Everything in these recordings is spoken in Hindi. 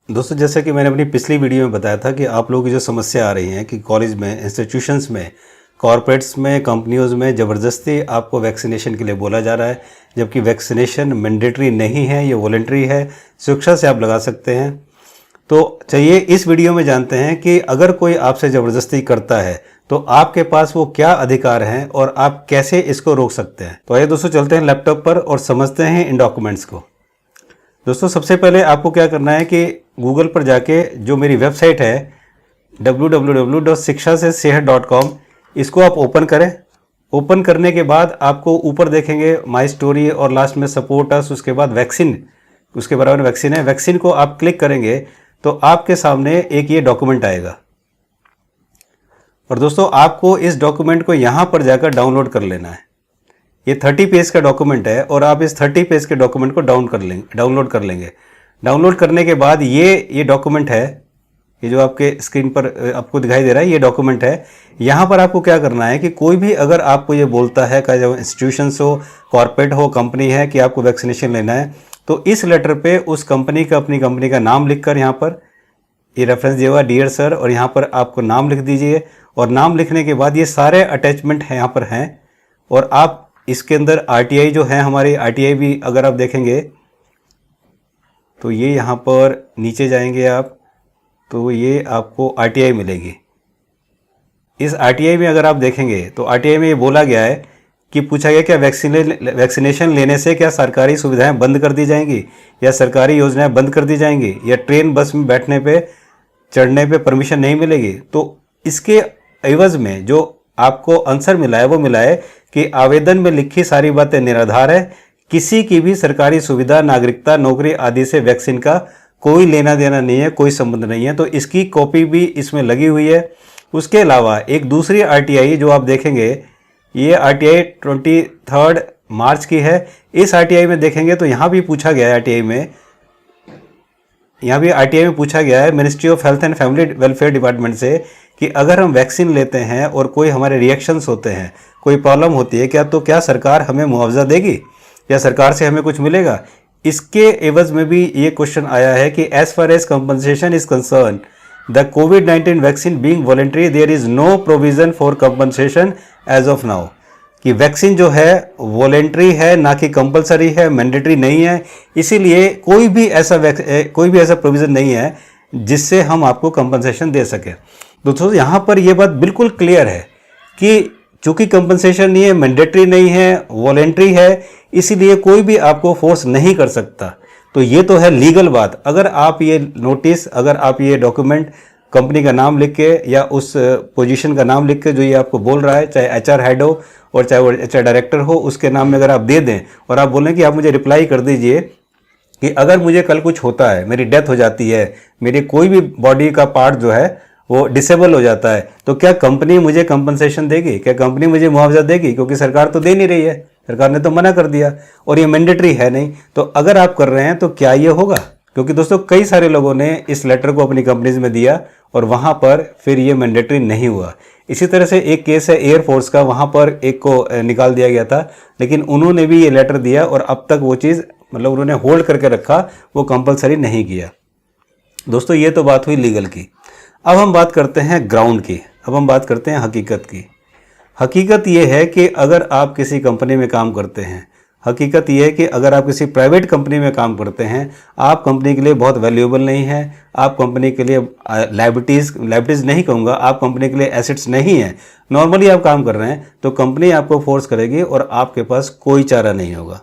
दोस्तों, जैसे कि मैंने अपनी पिछली वीडियो में बताया था कि आप लोगों की जो समस्या आ रही है कि कॉलेज में, इंस्टीट्यूशंस में, कॉर्पोरेट्स में, कंपनियों में ज़बरदस्ती आपको वैक्सीनेशन के लिए बोला जा रहा है, जबकि वैक्सीनेशन मैंडेटरी नहीं है, ये वॉलंटरी है। स्वेच्छा से आप लगा सकते हैं। तो चलिए इस वीडियो में जानते हैं कि अगर कोई आपसे ज़बरदस्ती करता है तो आपके पास वो क्या अधिकार हैं और आप कैसे इसको रोक सकते हैं। तो आइए दोस्तों, चलते हैं लैपटॉप पर और समझते हैं इन डॉक्यूमेंट्स को। दोस्तों, सबसे पहले आपको क्या करना है कि गूगल पर जाके जो मेरी वेबसाइट है www.shikshasesehat.com, इसको आप ओपन करें। ओपन करने के बाद आपको ऊपर देखेंगे माई स्टोरी और लास्ट में सपोर्ट अस, उसके बाद वैक्सीन, उसके बराबर में वैक्सीन है। वैक्सीन को आप क्लिक करेंगे तो आपके सामने एक ये डॉक्यूमेंट आएगा और दोस्तों आपको इस डॉक्यूमेंट को यहाँ पर जाकर डाउनलोड कर लेना है। ये 30 पेज का डॉक्यूमेंट है और आप इस 30 पेज के डॉक्यूमेंट को डाउनलोड कर लेंगे। डाउनलोड करने के बाद ये डॉक्यूमेंट है, ये जो आपके स्क्रीन पर आपको दिखाई दे रहा है, ये डॉक्यूमेंट है। यहाँ पर आपको क्या करना है कि कोई भी अगर आपको ये बोलता है, चाहे इंस्टीट्यूशंस हो, कॉर्पोरेट हो, कंपनी है, कि आपको वैक्सीनेशन लेना है, तो इस लेटर पे उस कंपनी का, अपनी कंपनी का नाम लिखकर यहाँ पर ये रेफरेंस दिया हुआ डियर सर, और यहाँ पर आपको नाम लिख दीजिए। और नाम लिखने के बाद ये सारे अटैचमेंट हैं यहाँ पर हैं, और आप इसके अंदर RTI जो है हमारी RTI भी अगर आप देखेंगे तो ये यहाँ पर नीचे जाएंगे आप तो ये आपको RTI मिलेगी। इस RTI में अगर आप देखेंगे तो RTI में ये बोला गया है कि पूछा गया क्या वैक्सीनेशन लेने से क्या सरकारी सुविधाएं बंद कर दी जाएंगी या सरकारी योजनाएं बंद कर दी जाएंगी या ट्रेन बस में बैठने पे, चढ़ने पे परमिशन नहीं मिलेगी। तो इसके एवज में जो आपको आंसर मिला है वो मिला है कि आवेदन में लिखी सारी बातें निराधार है, किसी की भी सरकारी सुविधा, नागरिकता, नौकरी आदि से वैक्सीन का कोई लेना देना नहीं है, कोई संबंध नहीं है। तो इसकी कॉपी भी इसमें लगी हुई है। उसके अलावा एक दूसरी RTI जो आप देखेंगे, ये RTI 23 मार्च की है। इस RTI में देखेंगे तो यहाँ भी पूछा गया है, RTI में पूछा गया है ministry of health and family welfare department से कि अगर हम वैक्सीन लेते हैं और कोई हमारे रिएक्शंस होते हैं, कोई प्रॉब्लम होती है तो क्या सरकार हमें मुआवजा देगी या सरकार से हमें कुछ मिलेगा। इसके एवज में भी ये क्वेश्चन आया है कि as far as compensation is concern the कोविड-19 vaccine being voluntary there is no provision for compensation as of now, कि वैक्सीन जो है वॉलेंट्री है, ना कि कंपलसरी है, मैंडेटरी नहीं है। इसीलिए कोई भी ऐसा प्रोविज़न नहीं है जिससे हम आपको कंपनसेशन दे सकें। दोस्तों, यहाँ पर यह बात बिल्कुल क्लियर है कि चूंकि कंपनसेशन नहीं है, मैंडेटरी नहीं है, वॉलेंट्री है, इसीलिए कोई भी आपको फोर्स नहीं कर सकता। तो ये तो है लीगल बात। अगर आप ये नोटिस, अगर आप ये डॉक्यूमेंट कंपनी का नाम लिख के या उस पोजीशन का नाम लिख के जो ये आपको बोल रहा है, चाहे HR हेड हो और चाहे वो HR डायरेक्टर हो, उसके नाम में अगर आप दे दें और आप बोलें कि आप मुझे रिप्लाई कर दीजिए कि अगर मुझे कल कुछ होता है, मेरी डेथ हो जाती है, मेरी कोई भी बॉडी का पार्ट जो है वो डिसेबल हो जाता है, तो क्या कंपनी मुझे कंपनसेशन देगी, क्या कंपनी मुझे मुआवजा देगी? क्योंकि सरकार तो दे नहीं रही है, सरकार ने तो मना कर दिया और ये मैंडेटरी है नहीं। तो अगर आप कर रहे हैं तो क्या ये होगा? क्योंकि दोस्तों कई सारे लोगों ने इस लेटर को अपनी कंपनीज में दिया और वहाँ पर फिर ये मैंडेटरी नहीं हुआ। इसी तरह से एक केस है एयरफोर्स का, वहाँ पर एक को निकाल दिया गया था, लेकिन उन्होंने भी ये लेटर दिया और अब तक वो चीज़ मतलब उन्होंने होल्ड करके रखा, वो कंपलसरी नहीं किया। दोस्तों, ये तो बात हुई लीगल की। अब हम बात करते हैं ग्राउंड की, अब हम बात करते हैं हकीकत की। हकीकत ये है कि अगर आप किसी कंपनी में काम करते हैं, हकीकत ये है कि अगर आप किसी प्राइवेट कंपनी में काम करते हैं, आप कंपनी के लिए बहुत वैल्यूएबल नहीं है, आप कंपनी के लिए लाइबिलिटीज़ नहीं कहूँगा, आप कंपनी के लिए एसेट्स नहीं है, नॉर्मली आप काम कर रहे हैं, तो कंपनी आपको फोर्स करेगी और आपके पास कोई चारा नहीं होगा।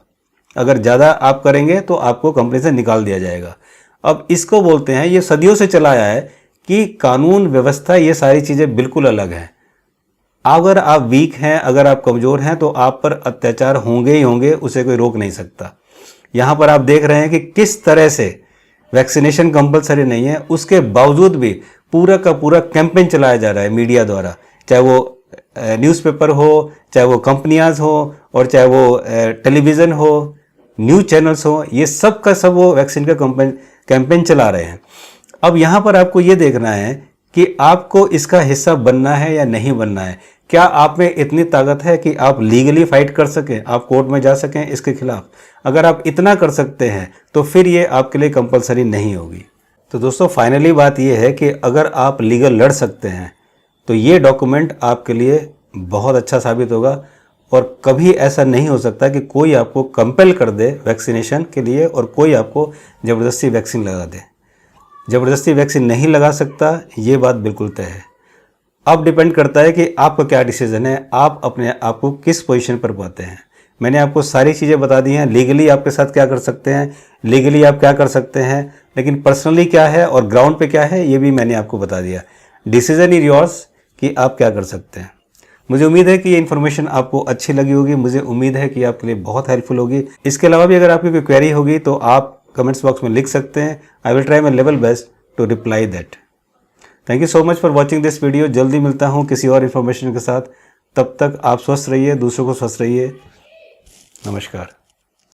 अगर ज़्यादा आप करेंगे तो आपको कंपनी से निकाल दिया जाएगा। अब इसको बोलते हैं, ये सदियों से चला आया है कि कानून व्यवस्था, ये सारी चीज़ें बिल्कुल अलग हैं। अगर आप वीक हैं, अगर आप कमज़ोर हैं, तो आप पर अत्याचार होंगे ही होंगे, उसे कोई रोक नहीं सकता। यहाँ पर आप देख रहे हैं कि किस तरह से वैक्सीनेशन कंपलसरी नहीं है, उसके बावजूद भी पूरा का पूरा कैंपेन चलाया जा रहा है मीडिया द्वारा, चाहे वो न्यूज़पेपर हो, चाहे वो कंपनियाज हो और चाहे वो टेलीविज़न हो, न्यूज़ चैनल्स हो, ये सब का सब वो वैक्सीन का कैंपेन चला रहे हैं। अब यहाँ पर आपको ये देखना है कि आपको इसका हिस्सा बनना है या नहीं बनना है। क्या आप में इतनी ताकत है कि आप लीगली फाइट कर सकें, आप कोर्ट में जा सकें इसके खिलाफ? अगर आप इतना कर सकते हैं तो फिर ये आपके लिए कंपलसरी नहीं होगी। तो दोस्तों फाइनली बात यह है कि अगर आप लीगल लड़ सकते हैं तो ये डॉक्यूमेंट आपके लिए बहुत अच्छा साबित होगा और कभी ऐसा नहीं हो सकता कि कोई आपको कंपेल कर दे वैक्सीनेशन के लिए और कोई आपको ज़बरदस्ती वैक्सीन लगा दे। ज़बरदस्ती वैक्सीन नहीं लगा सकता, ये बात बिल्कुल तय है। अब डिपेंड करता है कि आपका क्या डिसीजन है, आप अपने आप को किस पोजीशन पर पाते हैं। मैंने आपको सारी चीज़ें बता दी हैं, लीगली आपके साथ क्या कर सकते हैं, लीगली आप क्या कर सकते हैं, लेकिन पर्सनली क्या है और ग्राउंड पे क्या है ये भी मैंने आपको बता दिया। डिसीजन इज योर्स कि आप क्या कर सकते हैं। मुझे उम्मीद है कि ये इन्फॉर्मेशन आपको अच्छी लगी होगी, मुझे उम्मीद है कि आपके लिए बहुत हेल्पफुल होगी। इसके अलावा भी अगर आपकी कोई क्वेरी होगी तो आप कमेंट्स बॉक्स में लिख सकते हैं। I will try my level best to reply that. Thank you so much for watching this video. जल्दी मिलता हूँ किसी और इन्फॉर्मेशन के साथ। तब तक आप स्वस्थ रहिए, दूसरों को स्वस्थ रहिए। नमस्कार।